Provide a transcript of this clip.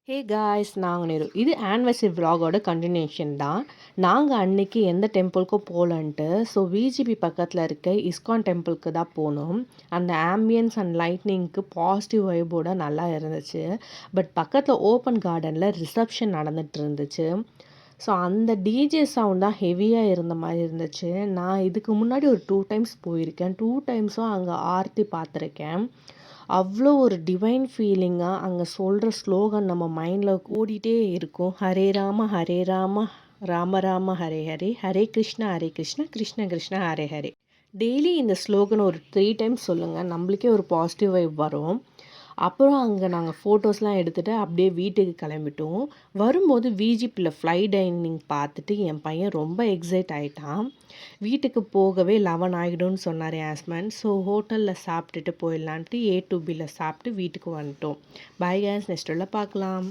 Hey guys நாங்கள் நேரு இது anniversary விலாகோட continuation தான். நாங்கள் அன்னைக்கு எந்த டெம்பிளுக்கும் போகலன்ட்டு விஜிபி பக்கத்தில் இருக்க இஸ்கான் டெம்பிளுக்கு தான் போனோம். அந்த ஆம்பியன்ஸ் அண்ட் லைட்னிங்க்கு பாசிட்டிவ் வைபோட நல்லா இருந்துச்சு. பட் பக்கத்தில் ஓப்பன் கார்டனில் ரிசப்ஷன் நடந்துகிட்டு இருந்துச்சு. அந்த டிஜே சவுண்ட் தான் ஹெவியாக இருந்த மாதிரி இருந்துச்சு. நான் இதுக்கு முன்னாடி ஒரு 2 டைம்ஸ் போயிருக்கேன். 2 டைம்ஸும் அங்கே ஆர்த்தி பார்த்துருக்கேன். அவ்வளோ ஒரு டிவைன் ஃபீலிங்காக அங்கே சொல்கிற ஸ்லோகன் நம்ம மைண்டில் ஓடிட்டே இருக்கும். ஹரே ராம ஹரே ராம ராம ராம ஹரே ஹரே ஹரே கிருஷ்ணா கிருஷ்ண கிருஷ்ண ஹரே ஹரே. டெய்லி இந்த ஸ்லோகன் ஒரு 3 டைம்ஸ் சொல்லுங்கள், நம்மளுக்கே ஒரு பாசிட்டிவ் வைப் வரும். அப்புறம் அங்கே நாங்கள் ஃபோட்டோஸ்லாம் எடுத்துகிட்டு அப்படியே வீட்டுக்கு கிளம்பிட்டோம். வரும்போது விஜிபியில் ஃப்ளை டைனிங் பார்த்துட்டு என் பையன் ரொம்ப எக்ஸைட் ஆகிட்டான். வீட்டுக்கு போகவே 11 ஆகிடும்னு சொன்னார் என் ஹஸ்பண்ட். ஹோட்டலில் சாப்பிட்டுட்டு போயிடலான்ட்டு A to Bயில் சாப்பிட்டு வீட்டுக்கு வந்துட்டோம். பை கேஸ், நெக்ஸ்ட் உள்ள பார்க்கலாம்.